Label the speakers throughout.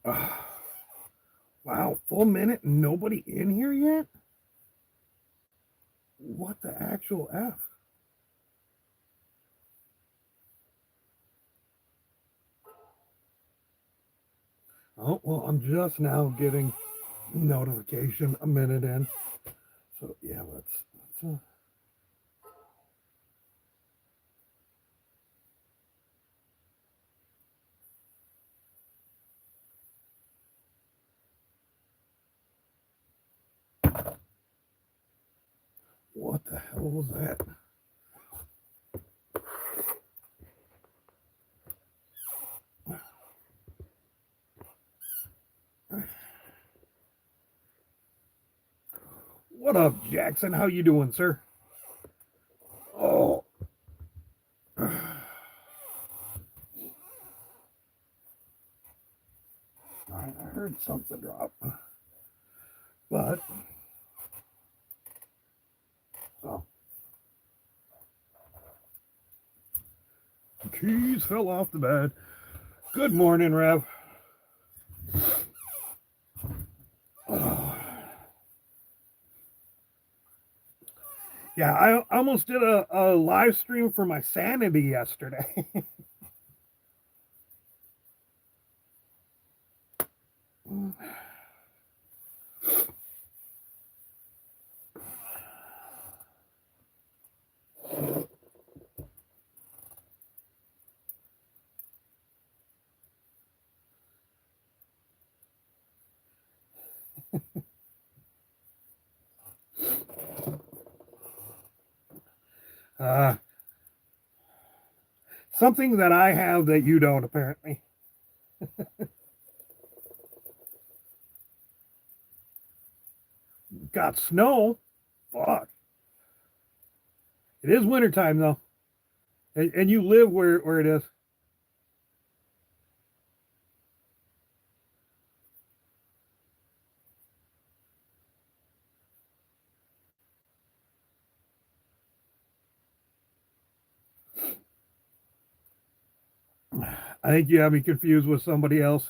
Speaker 1: Wow, full minute, nobody in here yet? What the actual F? Oh, well, I'm just now getting notification a minute in. So, yeah, let's what the hell was that? What up, Jackson? How you doing, sir? Oh, I heard something drop, but oh, the keys fell off the bed. Good morning, Rev. Oh. Yeah, I almost did a live stream for my sanity yesterday. uh, something that I have that you don't, apparently. Got snow. Fuck. It is wintertime, though. And you live where it is. I think you have me confused with somebody else.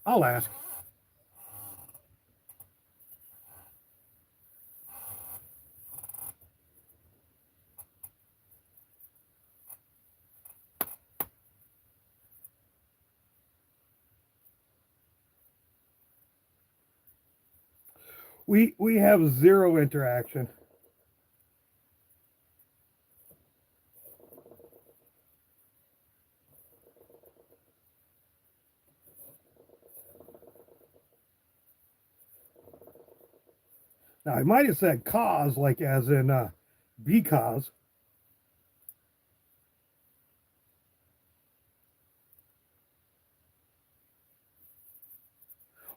Speaker 1: I'll ask. We have zero interaction. Now I might have said cause, like as in because.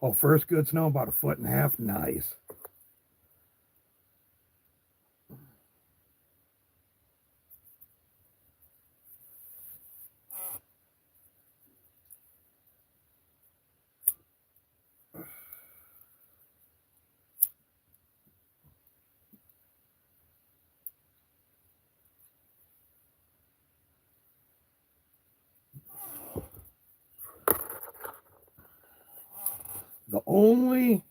Speaker 1: Oh, first good snow, about 1.5 feet. Nice. The only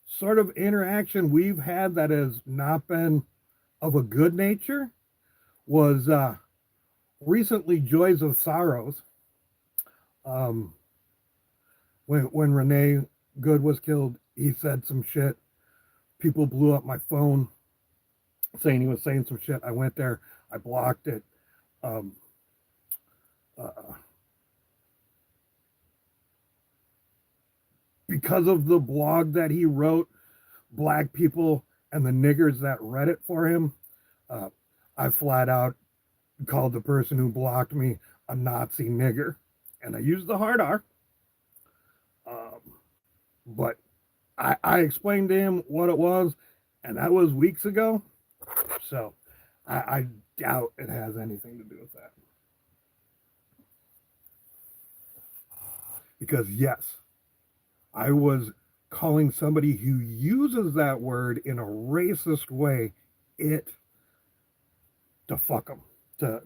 Speaker 1: sort of interaction we've had that has not been of a good nature was recently Joys of Sorrows. Um, when Renee Good was killed, he said some shit. People blew up my phone saying he was saying some shit. I went there, I blocked it. Um, uh, because of the blog that he wrote, black people and the niggers that read it for him, uh, I flat out called the person who blocked me a Nazi nigger, and I used the hard R. Um, but I explained to him what it was, and that was weeks ago. So I doubt it has anything to do with that. Because yes, I was calling somebody who uses that word in a racist way it to fuck them, to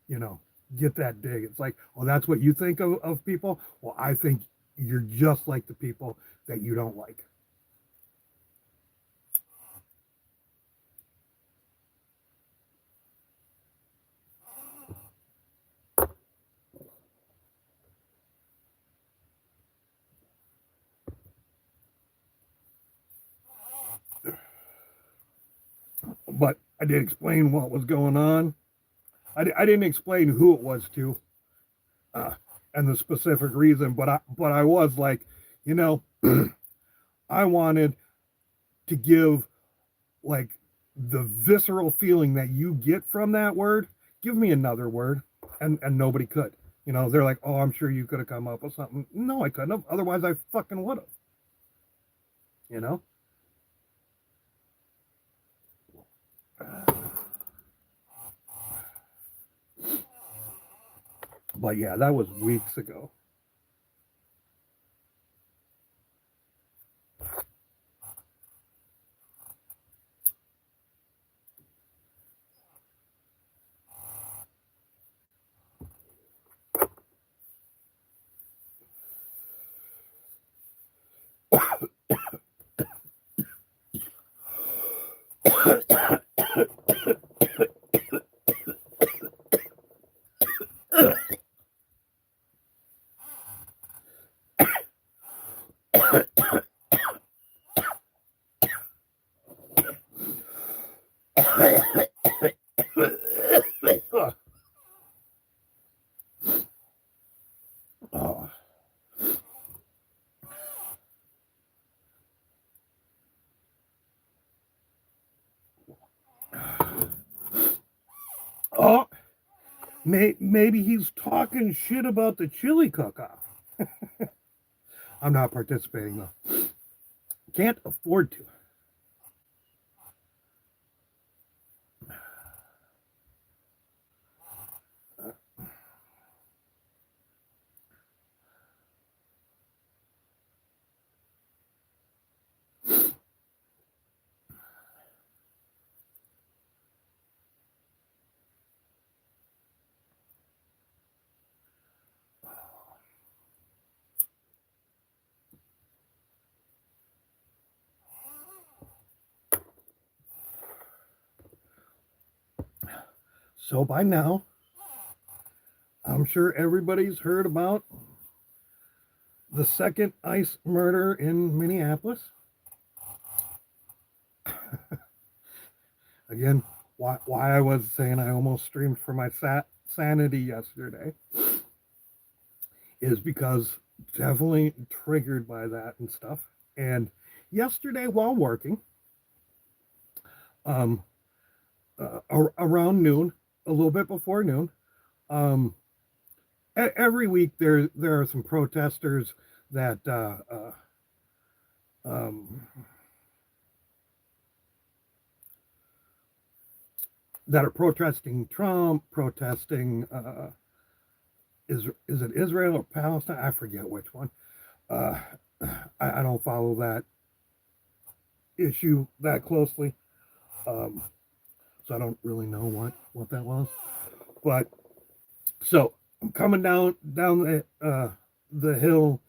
Speaker 1: you know, get that dig. It's like, oh, that's what you think of people? Well, I think you're just like the people that you don't like. But I did explain what was going on. I didn't explain who it was to, uh, and the specific reason, but I was like, you know, I wanted to give like the visceral feeling that you get from that word. Give me another word, and nobody could. You know, they're like, oh, I'm sure you could have come up with something. No, I couldn't have. Otherwise, I fucking would have. You know. But yeah, that was weeks ago. Oh. Oh, maybe he's talking shit about the chili cook-off. I'm not participating though. Can't afford to. So by now, I'm sure everybody's heard about the second ICE murder in Minneapolis. Again, why I was saying I almost streamed for my sanity yesterday is because definitely triggered by that and stuff. And yesterday while working, um, around noon, a little bit before noon, um, every week there are some protesters that um, that are protesting Trump, protesting is it Israel or Palestine? I forget which one. Uh, I don't follow that issue that closely, um, so I don't really know what that was. But so I'm coming down the hill,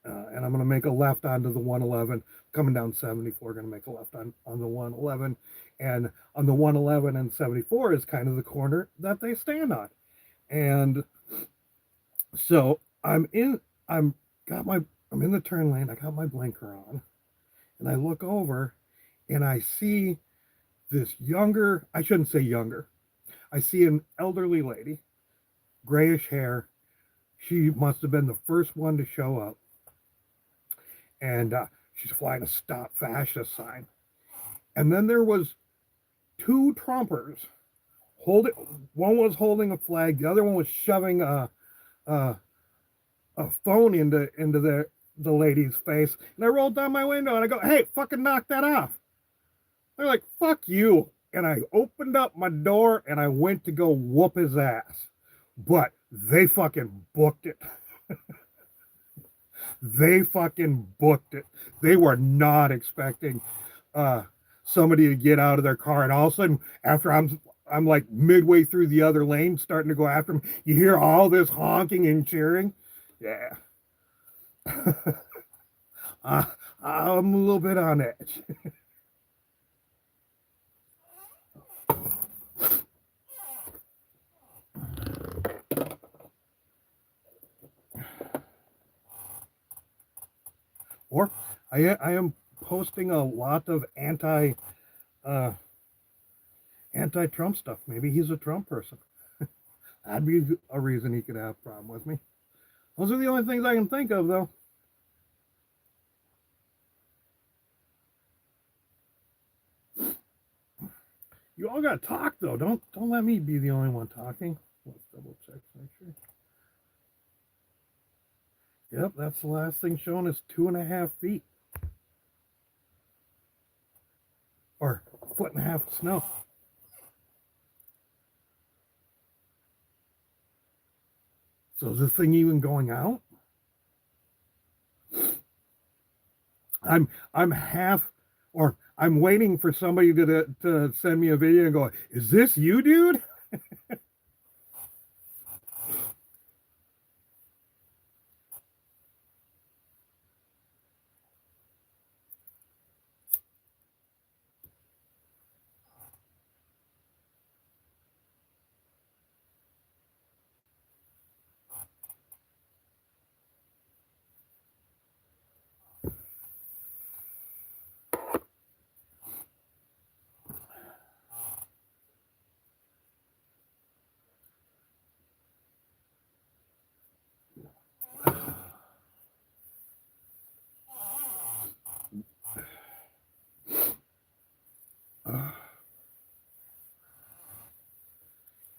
Speaker 1: and I'm going to make a left onto the 111. Coming down 74, going to make a left on the 111, and on the 111 and 74 is kind of the corner that they stand on, and so I'm in the turn lane. I got my blinker on, and I look over, and I see this younger. I shouldn't say younger. I see an elderly lady, grayish hair. She must have been the first one to show up, and she's flying a "Stop Fascist" sign. And then there was two Trumpers holding. One was holding a flag. The other one was shoving a, a phone into the lady's face. And I rolled down my window and I go, "Hey, fucking knock that off." They're like, "Fuck you." And I opened up my door and I went to go whoop his ass. But they fucking booked it. They fucking booked it. They were not expecting uh, somebody to get out of their car, and all of a sudden, after I'm like midway through the other lane, starting to go after him, you hear all this honking and cheering. Yeah, uh, I'm a little bit on edge. Or I am posting a lot of uh, anti-Trump stuff. Maybe he's a Trump person. That'd be a reason he could have a problem with me. Those are the only things I can think of, though. You all got to talk, though. Don't let me be the only one talking. Let's double check, make sure. Yep, that's the last thing shown is 2.5 feet, or a foot and a half of snow. So is this thing even going out? I'm half, or I'm waiting for somebody to send me a video and go, "Is this you, dude?"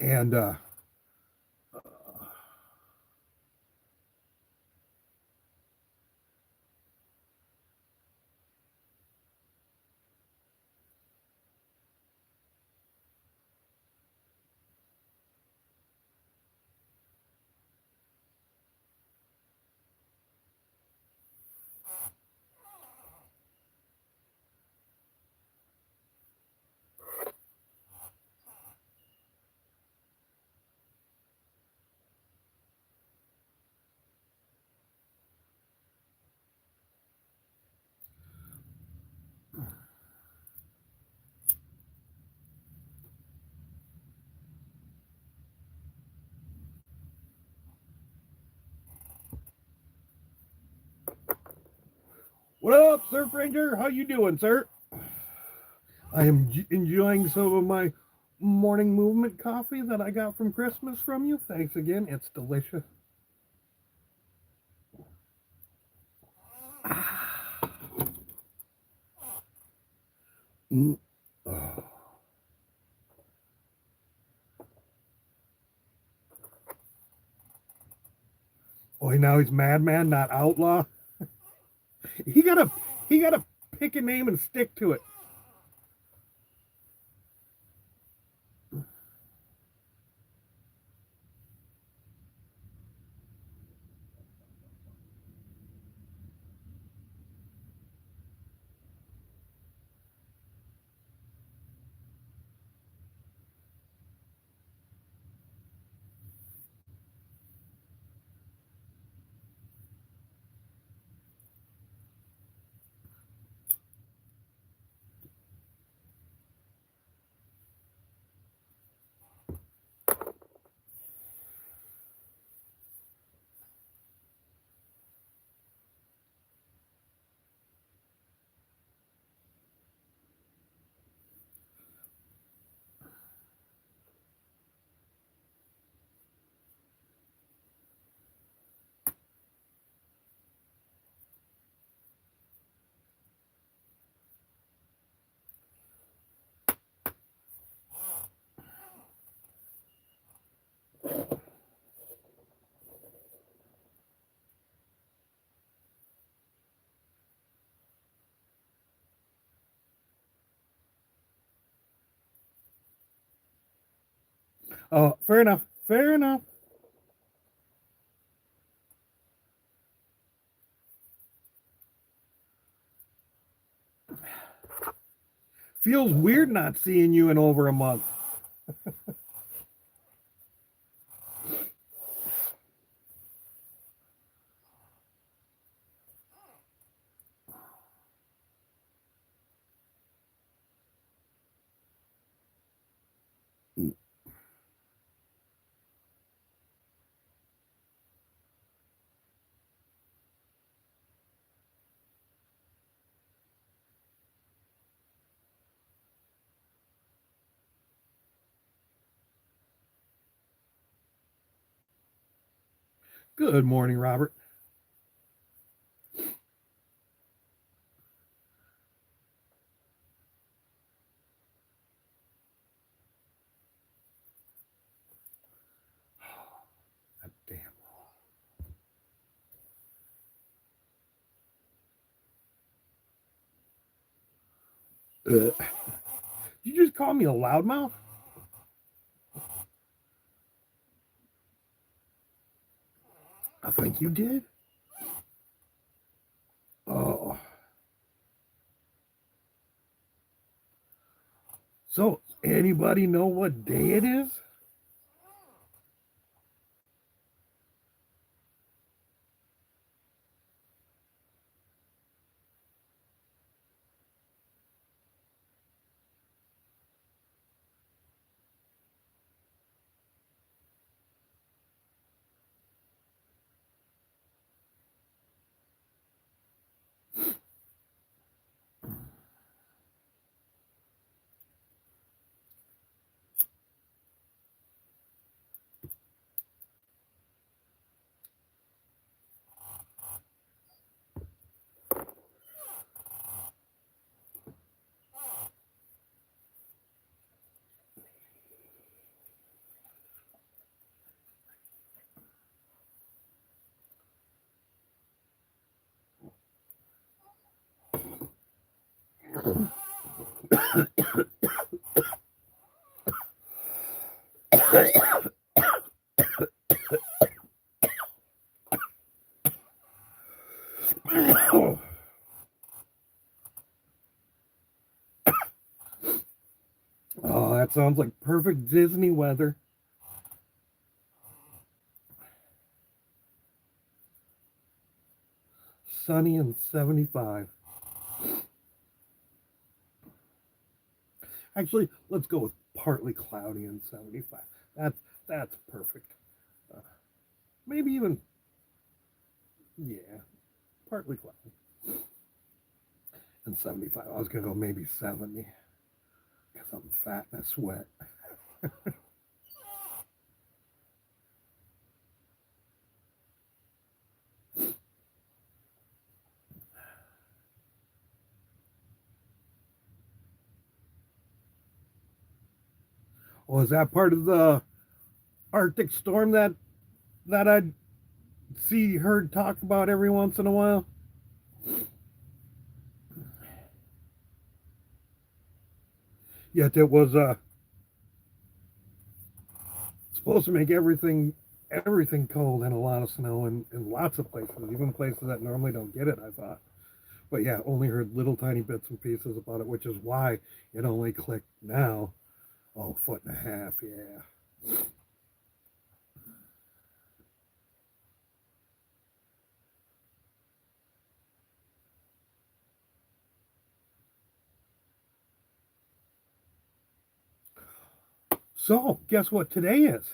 Speaker 1: And what up, Surf Ranger? How you doing, sir? I am enjoying some of my morning movement coffee that I got from Christmas from you. Thanks again. It's delicious. Mm. Oh. Boy, now he's madman, not outlaw. He gotta he gotta pick a name and stick to it. Oh, fair enough. Fair enough. Feels weird not seeing you in over a month. Good morning, Robert. God damn. You just call me a loudmouth? I think you did. Oh. So, anybody know what day it is? Oh, that sounds like perfect Disney weather. Sunny and 75. Actually, let's go with partly cloudy and 75. That's perfect. Uh, maybe even, yeah, partly cloudy and 75. I was gonna go maybe 70 because I'm fat and I sweat. Was that part of the Arctic storm that I see heard talk about every once in a while? Yet it was supposed to make everything cold and a lot of snow in lots of places, even places that normally don't get it, I thought. But yeah, only heard little tiny bits and pieces about it, which is why it only clicked now. Oh, foot and a half, yeah. So, guess what today is?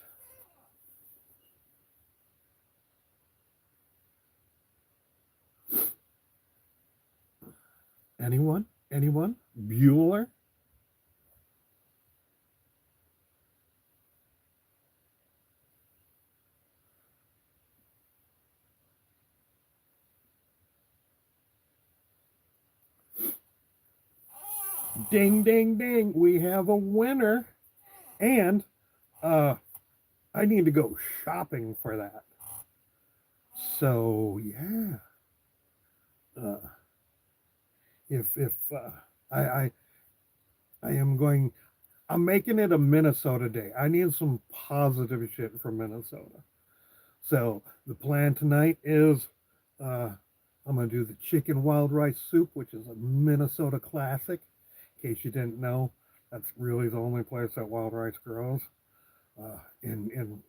Speaker 1: Anyone? Anyone? Bueller? Ding, ding, ding. We have a winner. And uh, I need to go shopping for that. So, yeah. Uh, if I am going I'm making it a Minnesota day. I need some positive shit from Minnesota. So the plan tonight is uh, I'm gonna do the chicken wild rice soup, which is a Minnesota classic. In case you didn't know, that's really the only place that wild rice grows in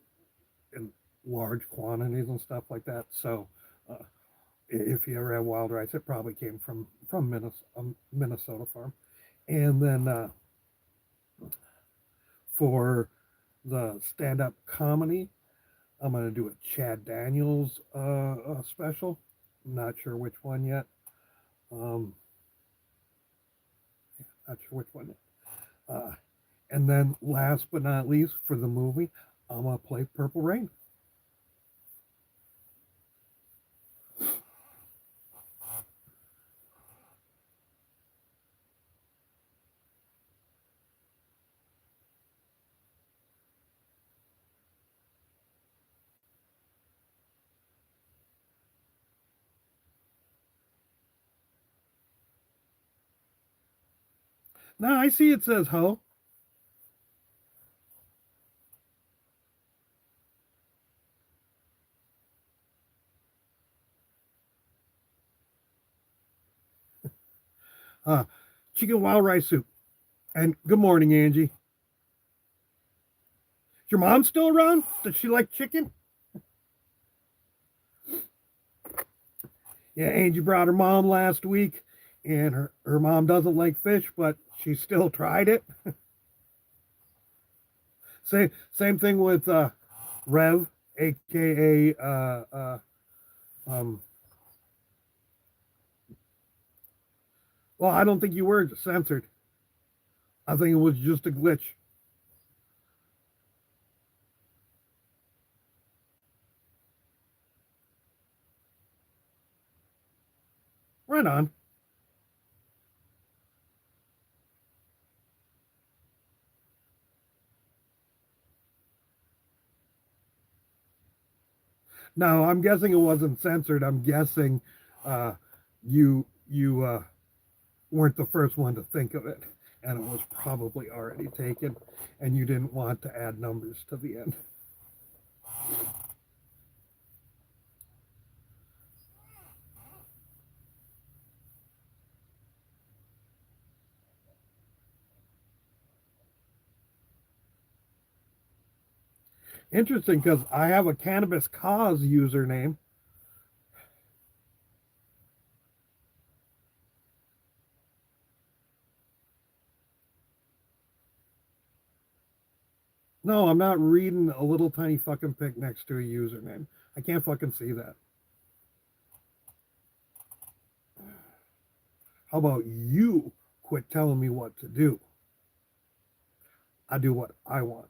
Speaker 1: large quantities and stuff like that. So uh, if you ever had wild rice, it probably came from Minnesota farm. And then for the stand up comedy, I'm gonna do a Chad Daniels special. I'm not sure which one yet. Um, not sure which one. Uh, and then last but not least, for the movie, I'm gonna play Purple Rain. Now I see it says ho. Uh, Chicken wild rice soup. And good morning, Angie. Is your mom still around? Does she like chicken? Yeah, Angie brought her mom last week, and her mom doesn't like fish, but she still tried it. Same thing with Rev, aka um. Well, I don't think you were censored. I think it was just a glitch. Right on. No, I'm guessing it wasn't censored. I'm guessing uh, you weren't the first one to think of it, and it was probably already taken, and you didn't want to add numbers to the end. Interesting, because I have a cannabis cause username. No, I'm not reading a little tiny fucking pic next to a username. I can't fucking see that. How about you quit telling me what to do? I do what I want.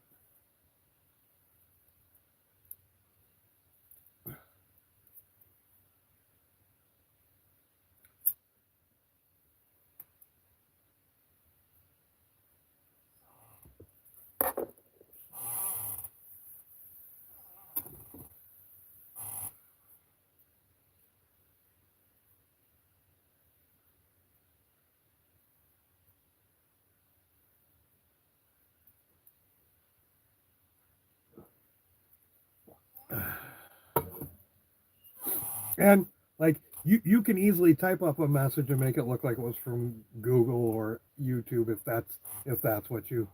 Speaker 1: And like you can easily type up a message and make it look like it was from Google or YouTube if that's what you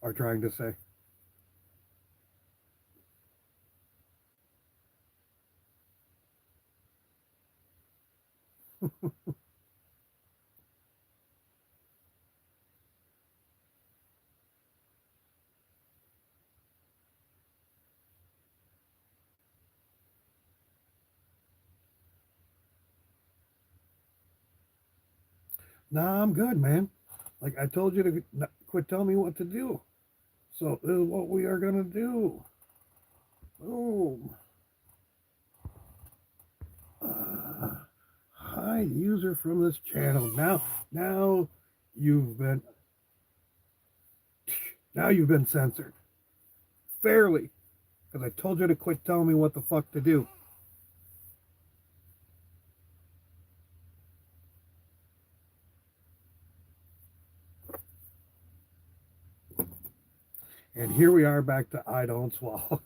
Speaker 1: are trying to say. Nah, I'm good, man. Like I told you to quit telling me what to do. So this is what we are gonna do. Boom. Uh, Hide user from this channel. Now you've been now you've been censored fairly because I told you to quit telling me what the fuck to do. And here we are back to I don't swallow.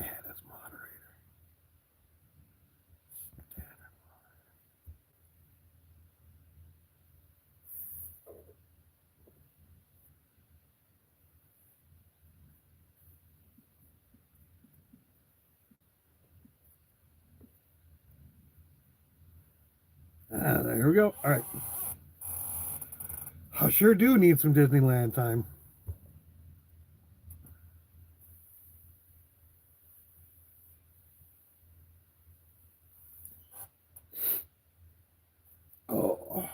Speaker 1: Add as moderator. There we go. All right. I sure do need some Disneyland time. Oh.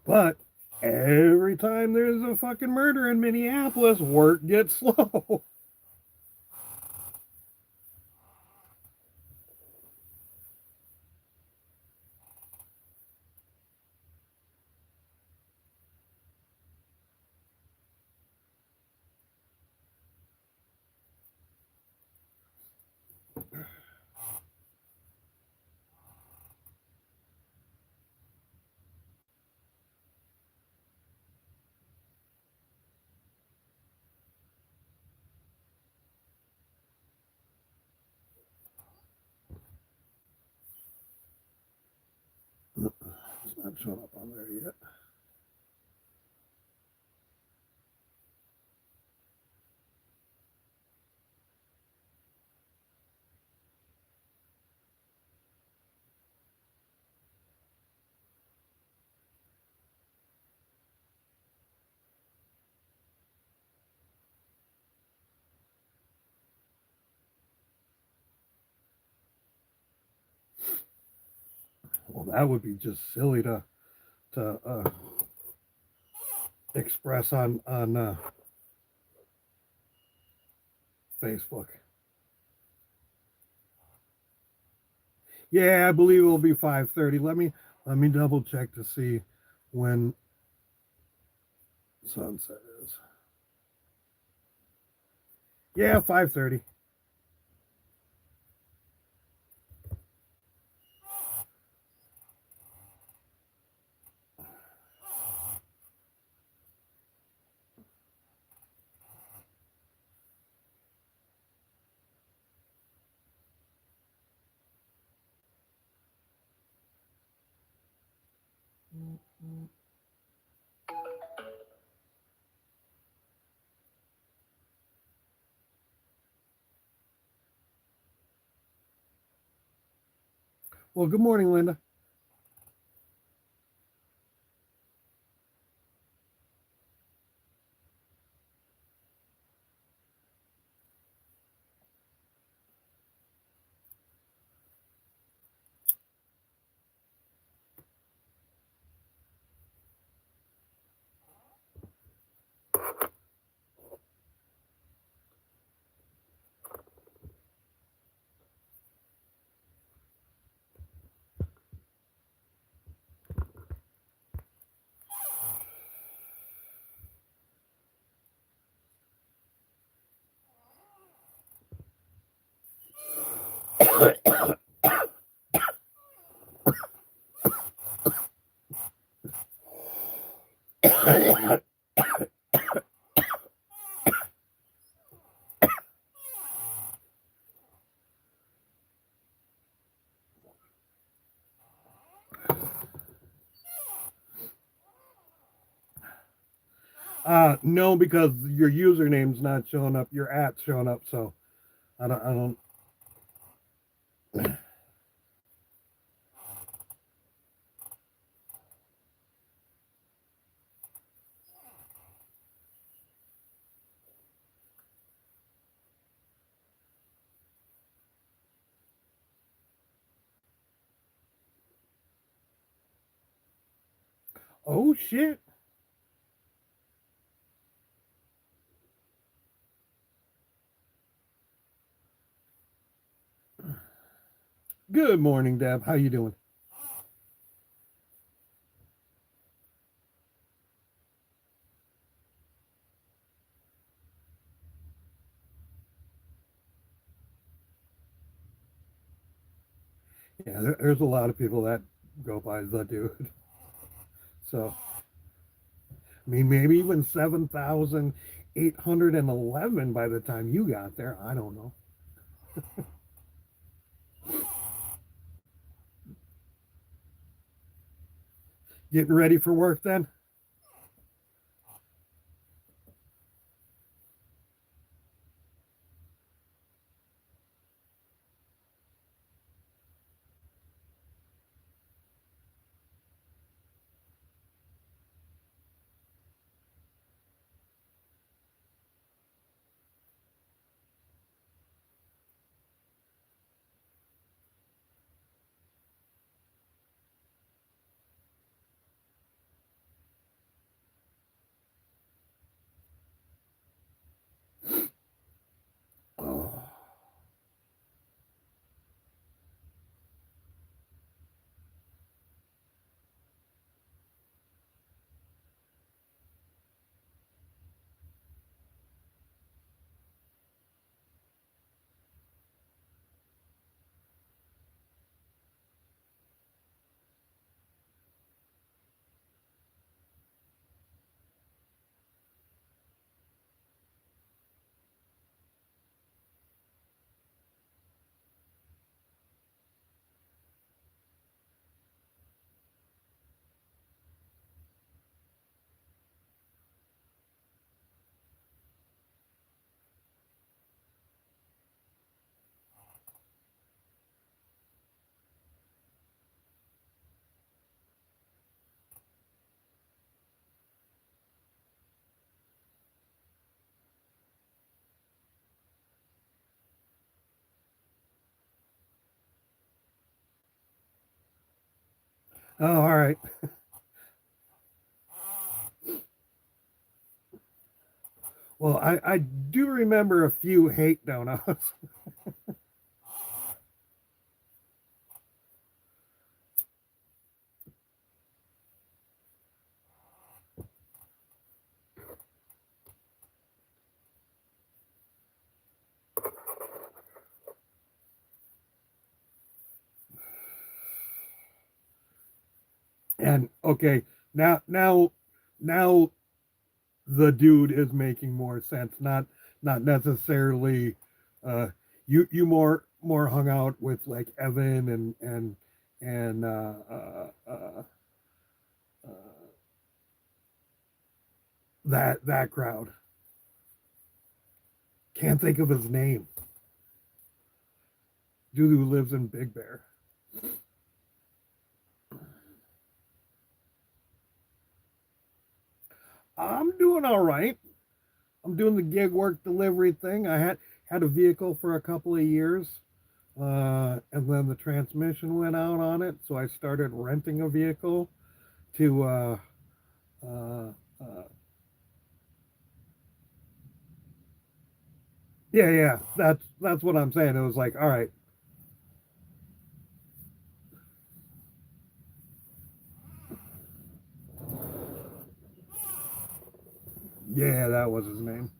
Speaker 1: But every time there's a fucking murder in Minneapolis, work gets slow. It's not showing up on there yet. Well, that would be just silly to express on Facebook. Yeah, I believe it will be 5:30. Let me double check to see when sunset is. Yeah, 5:30. Well, good morning, Linda. No, because your username's not showing up. Your at's showing up, so I don't. Oh shit. Good morning, Deb. How you doing? Yeah, there's a lot of people that go by the dude. So, I mean, maybe even 7,811 by the time you got there. I don't know. Getting ready for work then? Oh, all right. Well, I do remember a few hate donuts. And okay, now the dude is making more sense. Not necessarily you more hung out with like Evan and uh, that crowd. Can't think of his name. Dude who lives in Big Bear. I'm doing all right. I'm doing the gig work delivery thing. I had a vehicle for a couple of years, and then the transmission went out on it, so I started renting a vehicle to uh, uh, yeah, that's what I'm saying. It was like, all right, yeah, that was his name.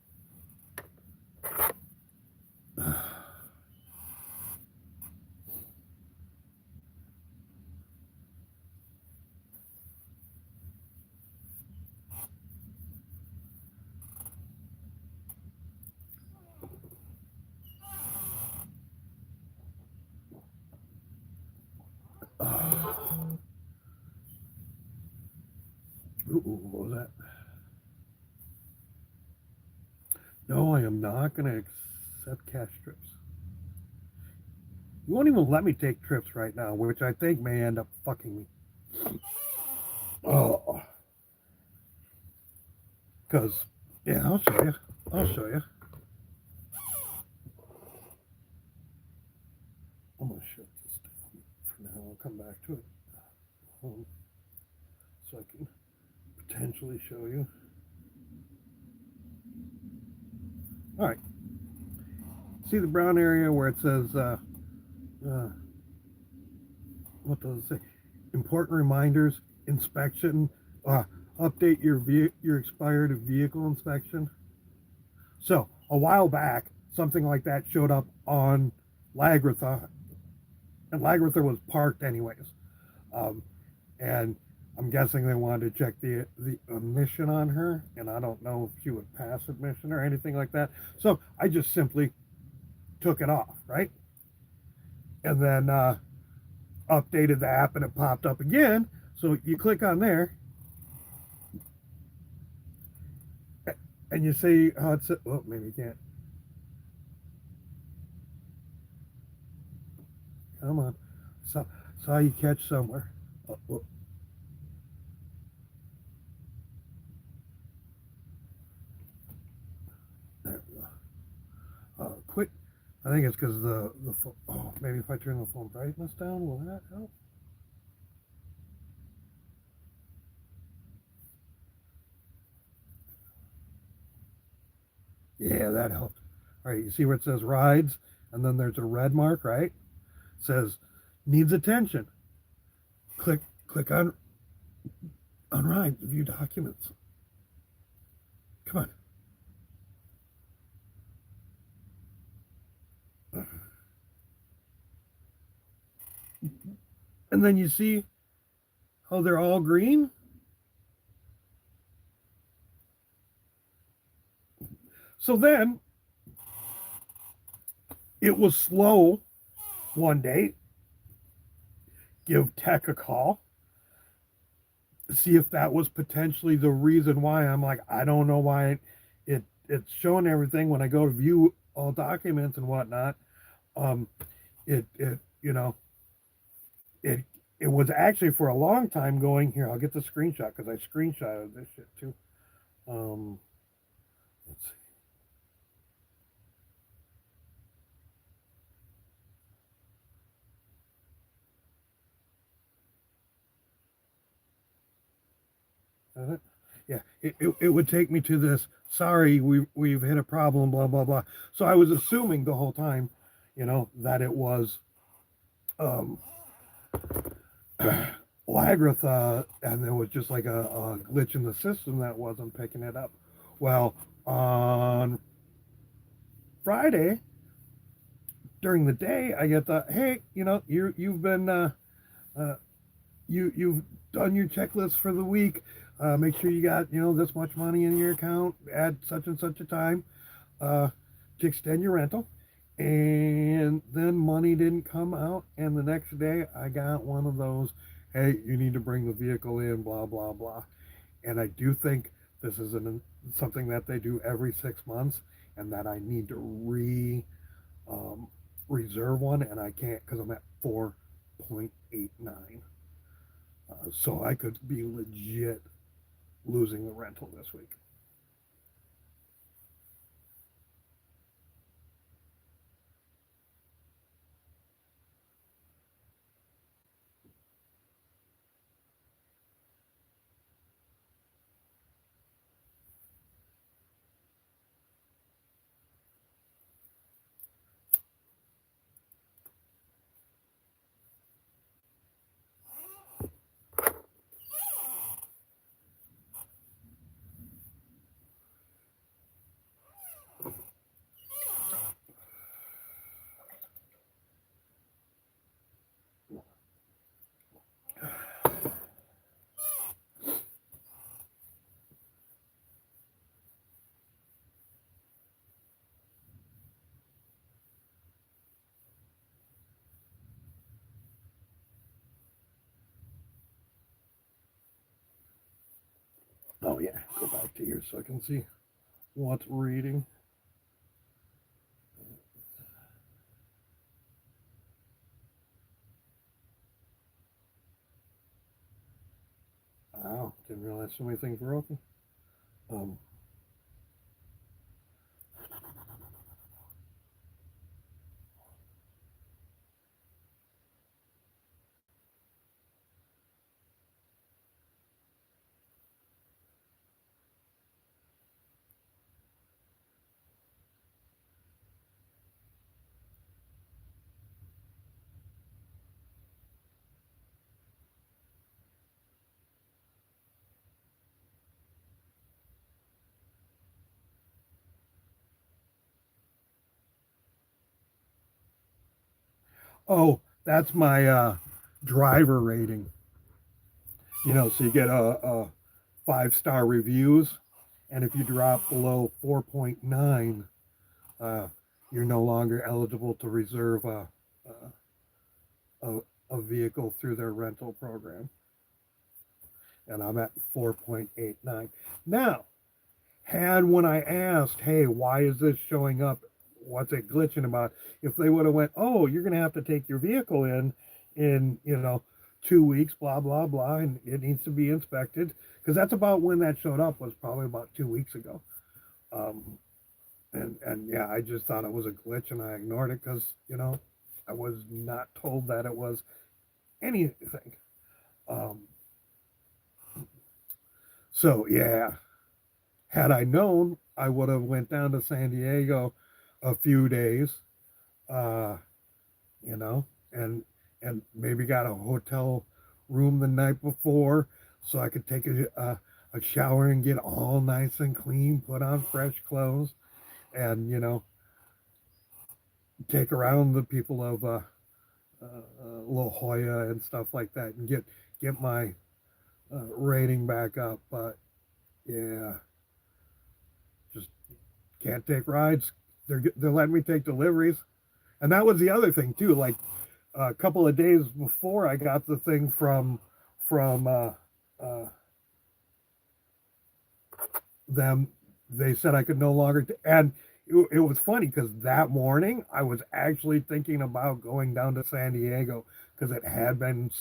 Speaker 1: Ooh, what was that? No, I am not going to accept cash trips. You won't even let me take trips right now, which I think may end up fucking me. Oh, because yeah, I'll show you. I'll show you. I'm gonna shut this down for now. I'll come back to it so I can potentially show you. All right. See the brown area where it says uh, what does it say? Important reminders, inspection, uh, update your expired vehicle inspection. So a while back, something like that showed up on Lagratha, and Lagratha was parked anyways. Um, and I'm guessing they wanted to check the emission on her, and I don't know if she would pass admission or anything like that. So I just simply took it off, right? And then updated the app, and it popped up again. So you click on there, and you see how it's. Oh, maybe you can't. Come on, saw you catch somewhere. Oh, oh, there we go. Quick. I think it's because the oh, maybe if I turn the phone brightness down, will that help? Yeah, that helped. All right, you see where it says rides, and then there's a red mark, right? It says needs attention. Click on ride, view documents. Come on. And then you see how they're all green. So then it was slow one day. Give tech a call, see if that was potentially the reason why. I'm like, I don't know why it's showing everything when I go to view all documents and whatnot. Um, it you know it it was actually for a long time going here. I'll get the screenshot because I screenshotted this shit too. Um, let's see. Yeah, it would take me to this. Sorry, we've hit a problem. Blah blah blah. So I was assuming the whole time, that it was um, Lagratha, and there was just like a glitch in the system that wasn't picking it up. Well, on Friday during the day, I get the hey, you've been uh, you've done your checklist for the week. Make sure you got this much money in your account at such and such a time uh, to extend your rental. And then money didn't come out, and the next day I got one of those, hey, you need to bring the vehicle in, blah blah blah. And I do think this is something that they do every 6 months, and that I need to um, reserve one, and I can't because I'm at 4.89. So I could be legit losing the rental this week. Oh yeah, go back to here so I can see what's reading. Wow, didn't realize so many things were open. Um, Oh, that's my driver rating. So you get a 5-star reviews, and if you drop below 4.9, uh, you're no longer eligible to reserve a, a vehicle through their rental program. And I'm at 4.89. Now, had when I asked, hey, why is this showing up? What's it glitching about? If they would have went, oh, you're going to have to take your vehicle in 2 weeks, blah blah blah, and it needs to be inspected, because that's about when that showed up, was probably about 2 weeks ago. Um, and yeah, I just thought it was a glitch and I ignored it because I was not told that it was anything. Um, so yeah, had I known, I would have went down to San Diego a few days, uh, you know, and maybe got a hotel room the night before so I could take a shower and get all nice and clean, put on fresh clothes, and take around the people of La Jolla and stuff like that, and get my rating back up. But yeah, just can't take rides. They're letting me take deliveries, and that was the other thing too. Like a couple of days before I got the thing from them, they said I could no longer. And it was funny because that morning I was actually thinking about going down to San Diego because it had been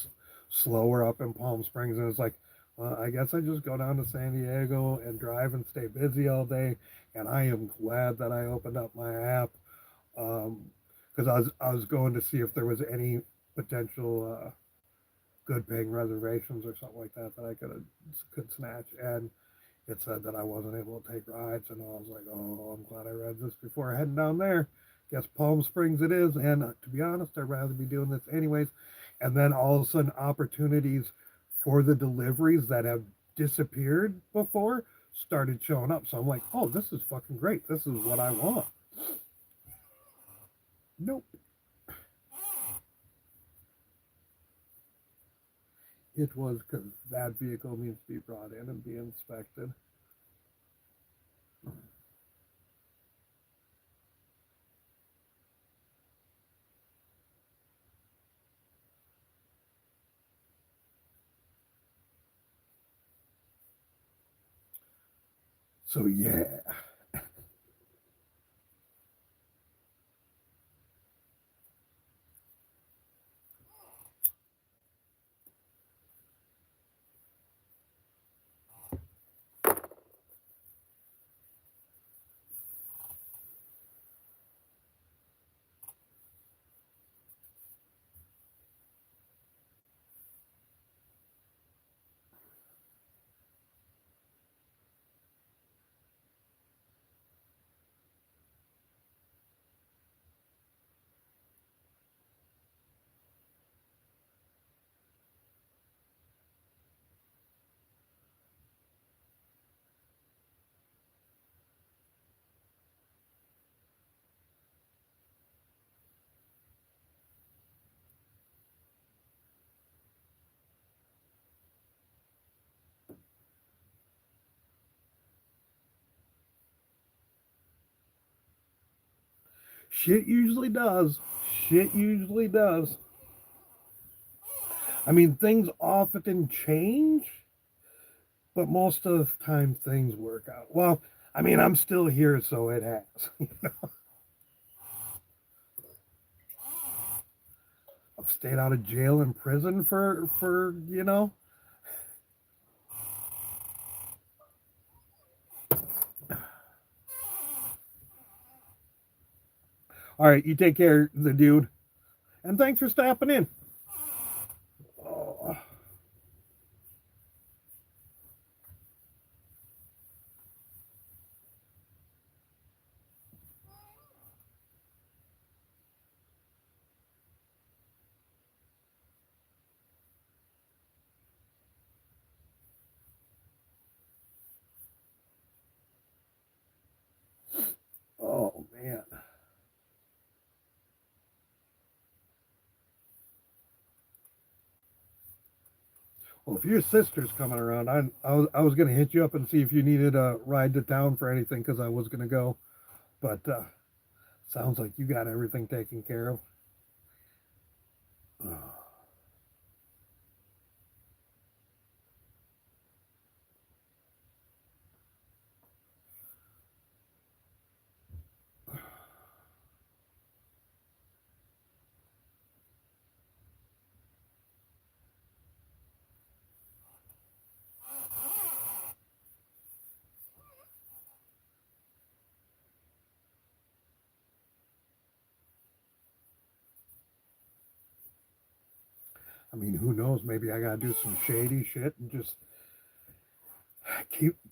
Speaker 1: slower up in Palm Springs, and it's like, well, I guess I just go down to San Diego and drive and stay busy all day. And I am glad that I opened up my app, because I was going to see if there was any potential good paying reservations or something like that that I could snatch, and it said that I wasn't able to take rides, and I was like, oh, I'm glad I read this before heading down there. Guess Palm Springs it is, and to be honest, I'd rather be doing this anyways. And then all of a sudden, opportunities for the deliveries that have disappeared before started showing up. So I'm like, oh, this is fucking great. This is what I want. Nope. It was because that vehicle needs to be brought in and be inspected. So yeah. Shit usually does. Shit usually does. I mean, things often change, but most of the time things work out. Well, I mean, I'm still here, so it has. I've stayed out of jail and prison for. All right, you take care, the dude, and thanks for stopping in. Oh, oh man. Well, if your sister's coming around, I was going to hit you up and see if you needed a ride to town for anything because I was going to go. But sounds like you got everything taken care of. I mean, who knows? Maybe I got to do some shady shit and just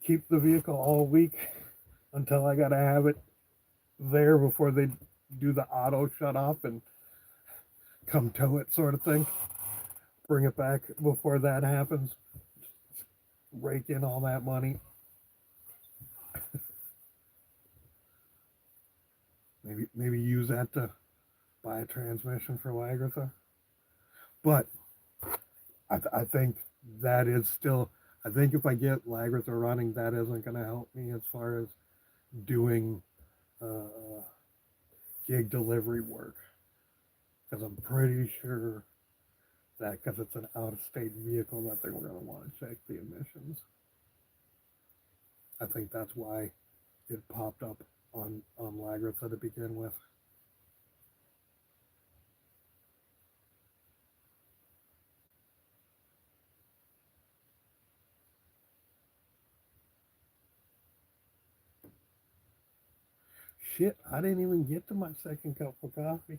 Speaker 1: keep the vehicle all week until I got to have it there before they do the auto shut off and come tow it, sort of thing. Bring it back before that happens. Rake in all that money. Maybe use that to buy a transmission for Lagartha. But I think that is still. I think if I get Lagartha running, that isn't going to help me as far as doing uh, gig delivery work because I'm pretty sure that because it's an out-of-state vehicle that they were going to want to check the emissions. I think that's why it popped up on Lagartha to begin with. Shit, I didn't even get to my second cup of coffee.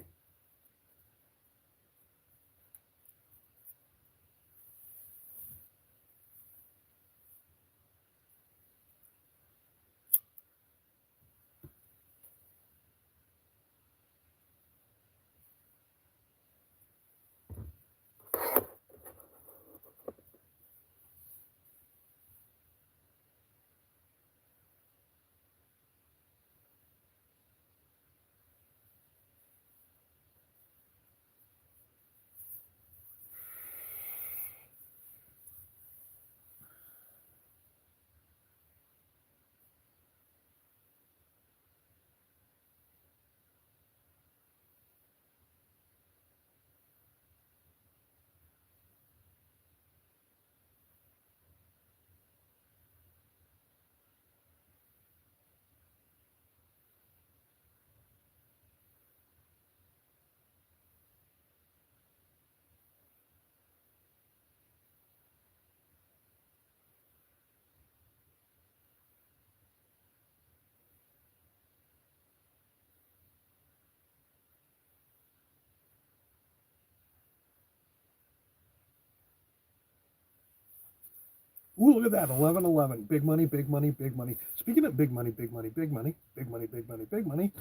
Speaker 1: Ooh, look at that. 1111. Big money, big money, big money. Speaking of big money, big money, big money, big money, big money, big money,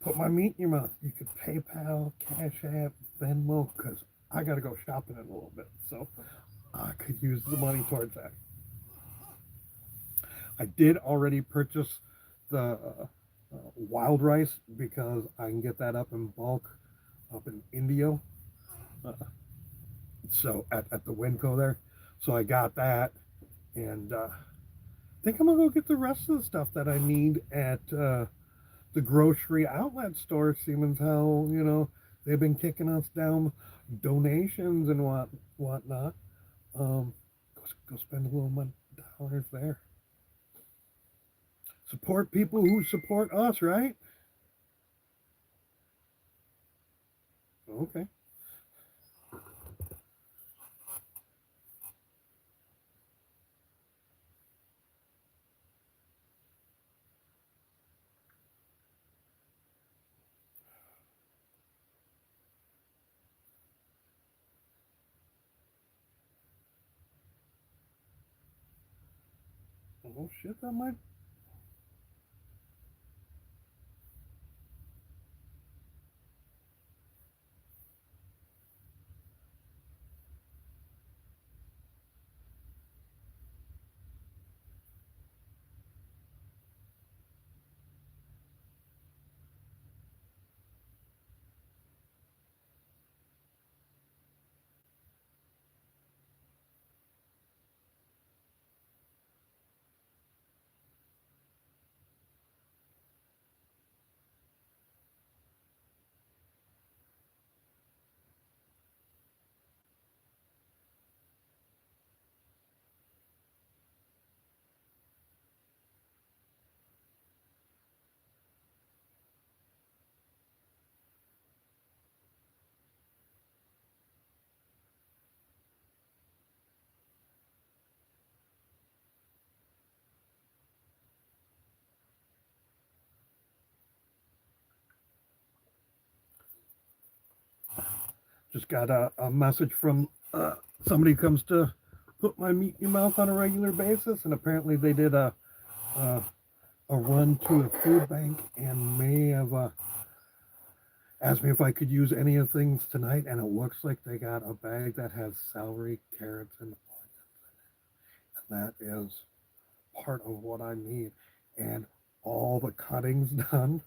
Speaker 1: put my meat in your mouth. You could PayPal, Cash App, Venmo, because I got to go shopping in a little bit. So I could use the money towards that. I did already purchase the wild rice because I can get that up in bulk up in Indio. Uh, so at the Winco there. So I got that. And I think I'm going to go get the rest of the stuff that I need at the grocery outlet store, seeing how, they've been kicking us down donations and whatnot. Um, go spend a little money, dollars there. Support people who support us, right? Okay. Oh shit, that might. Just got a message from somebody who comes to put my meat in your mouth on a regular basis, and apparently they did a, a run to a food bank and may have asked me if I could use any of the things tonight, and it looks like they got a bag that has celery, carrots, and onions in it. And that is part of what I need. And all the cuttings done.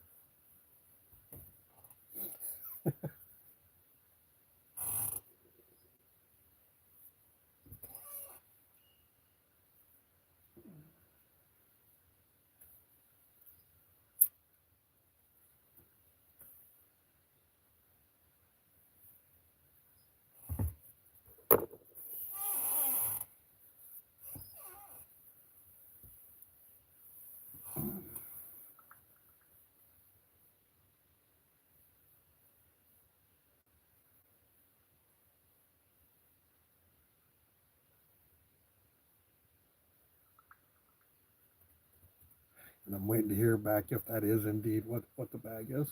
Speaker 1: And I'm waiting to hear back if that is indeed what the bag is.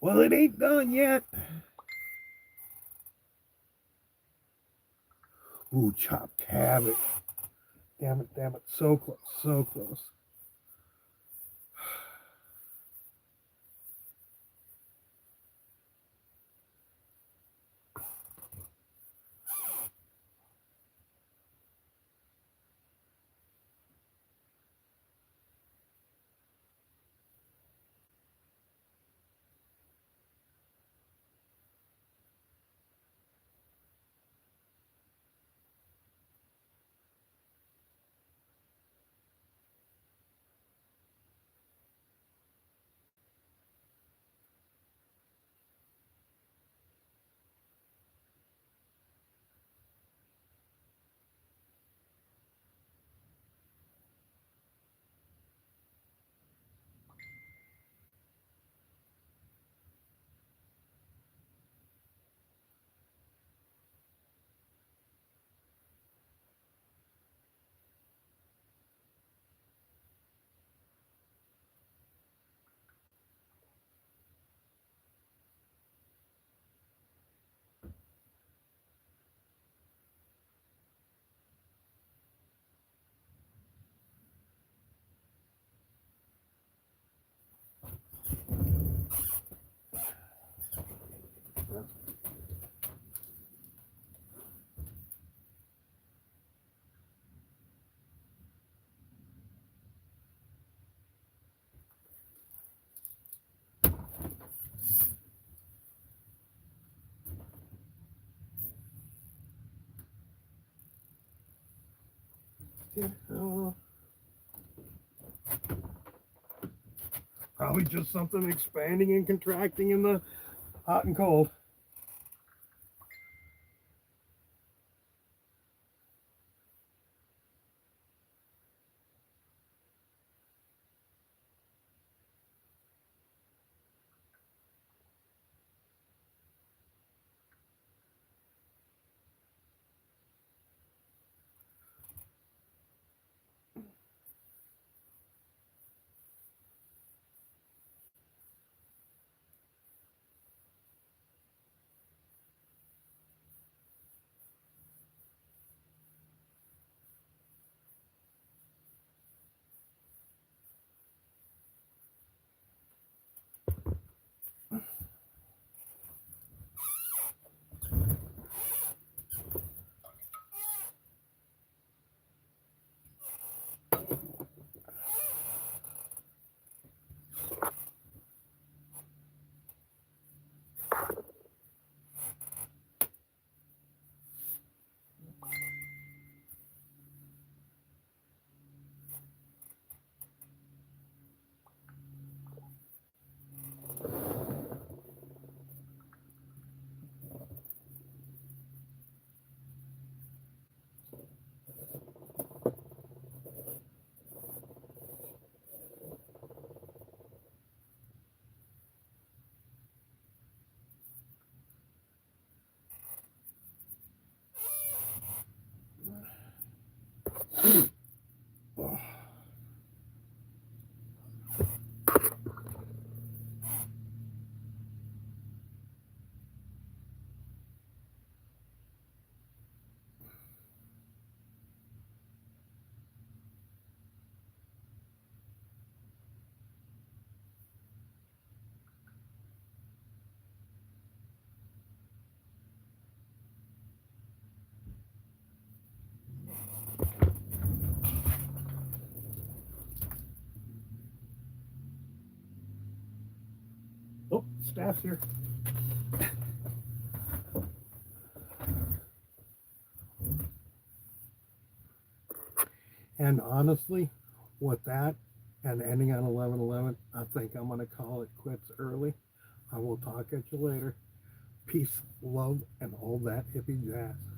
Speaker 1: Well, it ain't done yet. Ooh, chopped cabbage. Damn it. So close, so close. Probably just something expanding and contracting in the hot and cold. Oh, staff's here. And honestly, with that and ending on 11/11, I think I'm going to call it quits early. I will talk at you later. Peace, love, and all that hippie jazz.